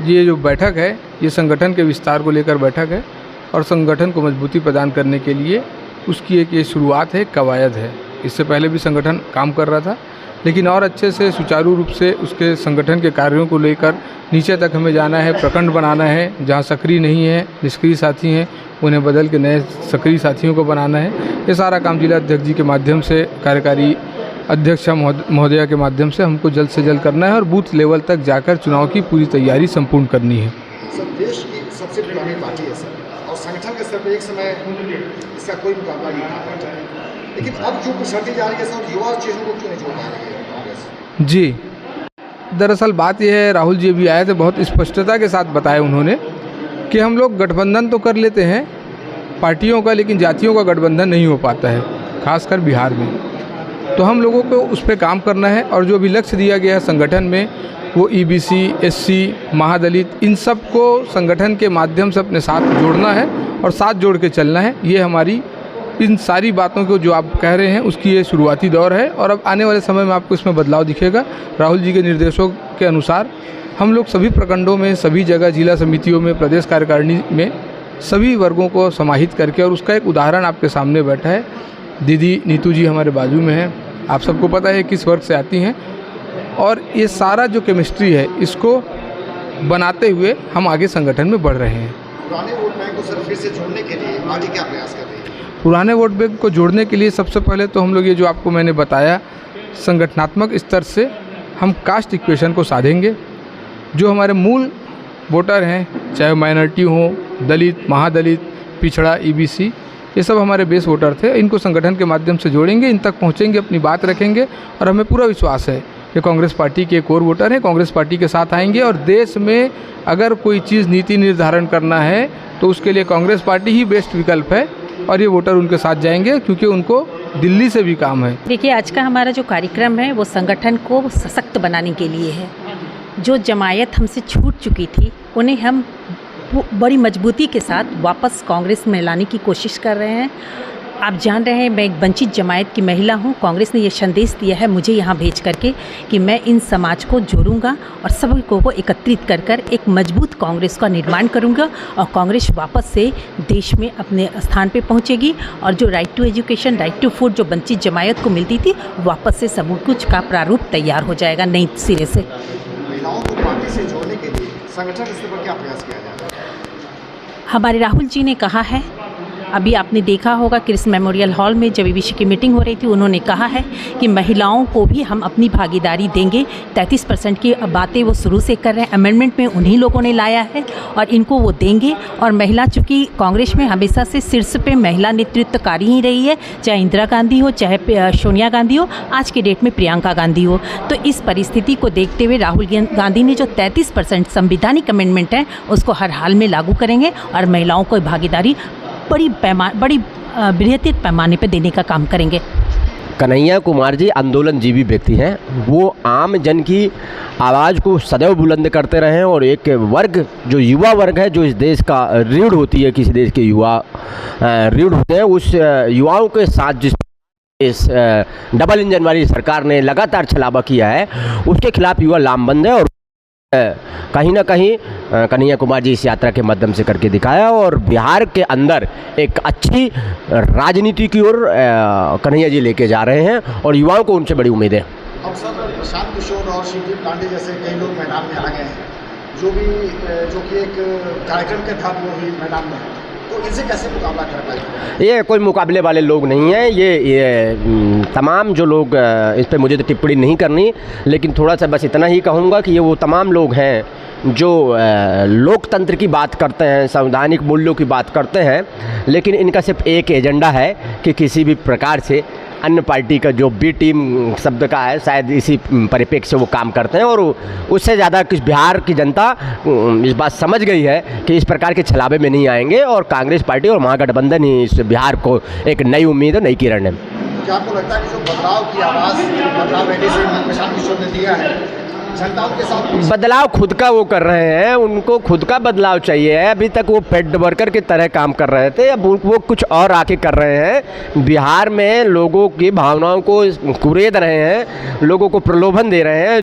ये जो बैठक है ये संगठन के विस्तार को लेकर बैठक है और संगठन को मजबूती प्रदान करने के लिए उसकी एक ये शुरुआत है, कवायद है। इससे पहले भी संगठन काम कर रहा था, लेकिन और अच्छे से सुचारू रूप से उसके संगठन के कार्यों को लेकर नीचे तक हमें जाना है, प्रखंड बनाना है। जहाँ सक्रिय नहीं है, निष्क्रिय साथी हैं, उन्हें बदल के नए सक्रिय साथियों को बनाना है। ये सारा काम जिला अध्यक्ष जी के माध्यम से, कार्यकारी अध्यक्ष महोदया के माध्यम से हमको जल्द से जल्द करना है और बूथ लेवल तक जाकर चुनाव की पूरी तैयारी संपूर्ण करनी है। सर, देश की सबसे पुरानी पार्टी है सर, और संगठन के स्तर पर एक समय इसका कोई मुकाबला नहीं था, लेकिन अब जो पिछड़ती जा रही है सर, युवा चेहरों को क्यों नहीं जोड़ पा रही है कांग्रेस? जी, दरअसल बात यह है, राहुल जी भी आए थे, बहुत स्पष्टता के साथ बताया उन्होंने कि हम लोग गठबंधन तो कर लेते हैं पार्टियों का, लेकिन जातियों का गठबंधन नहीं हो पाता है, खासकर बिहार में। तो हम लोगों को उस पर काम करना है और जो भी लक्ष्य दिया गया है संगठन में, वो EBC, SC, महादलित, इन सब को संगठन के माध्यम से अपने साथ जोड़ना है और साथ जोड़ के चलना है। ये हमारी इन सारी बातों को जो आप कह रहे हैं उसकी ये शुरुआती दौर है और अब आने वाले समय में आपको इसमें बदलाव दिखेगा। राहुल जी के निर्देशों के अनुसार हम लोग सभी प्रखंडों में, सभी जगह, जिला समितियों में, प्रदेश कार्यकारिणी में सभी वर्गों को समाहित करके, और उसका एक उदाहरण आपके सामने बैठा है। दीदी नीतू जी हमारे बाजू में हैं, आप सबको पता है किस वर्ग से आती हैं, और ये सारा जो केमिस्ट्री है इसको बनाते हुए हम आगे संगठन में बढ़ रहे हैं। पुराने वोट बैंक को सर फिर से जोड़ने के लिए आगे क्या प्रयास कर रहे हैं? पुराने वोट बैंक को जोड़ने के लिए सबसे पहले तो हम लोग ये जो आपको मैंने बताया, संगठनात्मक स्तर से हम कास्ट इक्वेशन को साधेंगे। जो हमारे मूल वोटर हैं, चाहे माइनॉरिटी हो, दलित, महादलित, पिछड़ा, EBC, ये सब हमारे बेस वोटर थे, इनको संगठन के माध्यम से जोड़ेंगे, इन तक पहुंचेंगे, अपनी बात रखेंगे और हमें पूरा विश्वास है कि कांग्रेस पार्टी के कोर वोटर हैं, कांग्रेस पार्टी के साथ आएंगे। और देश में अगर कोई चीज़ नीति निर्धारण करना है तो उसके लिए कांग्रेस पार्टी ही बेस्ट विकल्प है और ये वोटर उनके साथ जाएंगे, क्योंकि उनको दिल्ली से भी काम है। देखिए, आज का हमारा जो कार्यक्रम है वो संगठन को सशक्त बनाने के लिए है। जो जमायत हमसे छूट चुकी थी उन्हें हम बड़ी मजबूती के साथ वापस कांग्रेस में लाने की कोशिश कर रहे हैं। आप जान रहे हैं, मैं एक वंचित जमायत की महिला हूं। कांग्रेस ने ये संदेश दिया है मुझे यहाँ भेज करके कि मैं इन समाज को जोड़ूंगा और सभी को एकत्रित कर कर एक मजबूत कांग्रेस का निर्माण करूंगा और कांग्रेस वापस से देश में अपने स्थान पे पहुंचेगी और जो right to education, right to food जो वंचित जमायत को मिलती थी, वापस से सब कुछ का प्रारूप तैयार हो जाएगा नई सिरे से। महिलाओं को पार्टी से जोड़ने के लिए संगठन स्तर पर क्या प्रयास किया जा रहा है? हमारे राहुल जी ने कहा है, अभी आपने देखा होगा कृष्ण मेमोरियल हॉल में जब EBC की मीटिंग हो रही थी, उन्होंने कहा है कि महिलाओं को भी हम अपनी भागीदारी देंगे। 33% की बातें वो शुरू से कर रहे हैं, अमेंडमेंट में उन्हीं लोगों ने लाया है और इनको वो देंगे। और महिला चूँकि कांग्रेस में हमेशा से शीर्ष पे महिला नेतृत्वकारी ही रही है, चाहे इंदिरा गांधी हो, चाहे सोनिया गांधी हो, आज के डेट में प्रियंका गांधी हो। तो इस परिस्थिति को देखते हुए राहुल गांधी ने जो 33% संवैधानिक अमेंडमेंट है उसको हर हाल में लागू करेंगे और महिलाओं को भागीदारी बड़ी बृहत पैमाने पर देने का काम करेंगे। कन्हैया कुमार जी आंदोलनजीवी व्यक्ति हैं, वो आम जन की आवाज़ को सदैव बुलंद करते रहे हैं और एक वर्ग जो युवा वर्ग है, जो इस देश का रीढ़ होती है, किसी देश के युवा रीढ़ होते हैं, उस युवाओं के साथ जिस इस डबल इंजन वाली सरकार ने लगातार छलावा किया है, उसके खिलाफ युवा लामबंद है और कहीं ना कहीं कन्हैया कुमार जी इस यात्रा के माध्यम से करके दिखाया और बिहार के अंदर एक अच्छी राजनीति की ओर कन्हैया जी लेके जा रहे हैं और युवाओं को उनसे बड़ी उम्मीद है। अब सर, प्रशांत किशोर और शिवदीप पांडे जैसे कई लोग मैदान में आ गए हैं, जो कि एक कार्यक्रम के तहत वो भी मैदान में है, तो इनसे कैसे मुकाबला कर पाएंगे? ये कोई मुकाबले वाले लोग नहीं हैं, ये तमाम जो लोग, इस पर मुझे तो टिप्पणी नहीं करनी, लेकिन थोड़ा सा बस इतना ही कहूँगा कि ये वो तमाम लोग हैं जो लोकतंत्र की बात करते हैं, संवैधानिक मूल्यों की बात करते हैं, लेकिन इनका सिर्फ एक एजेंडा है कि किसी भी प्रकार से अन्य पार्टी का जो बी टीम शब्द का है, शायद इसी परिप्रेक्ष्य से वो काम करते हैं और उससे ज़्यादा किस बिहार की जनता इस बात समझ गई है कि इस प्रकार के छलावे में नहीं आएंगे और कांग्रेस पार्टी और महागठबंधन ही इस बिहार को एक नई उम्मीद और नई किरण है। क्या आपको लगता है कि जो बदलाव की आवाज़ बदलाव रैली से प्रशांत किशोर ने दिया है, जनताओं के साथ बदलाव खुद का वो कर रहे हैं, उनको खुद का बदलाव चाहिए है। अभी तक वो पेड वर्कर की तरह काम कर रहे थे, अब वो कुछ और आके कर रहे हैं। बिहार में लोगों की भावनाओं को कुरेद रहे हैं, लोगों को प्रलोभन दे रहे हैं।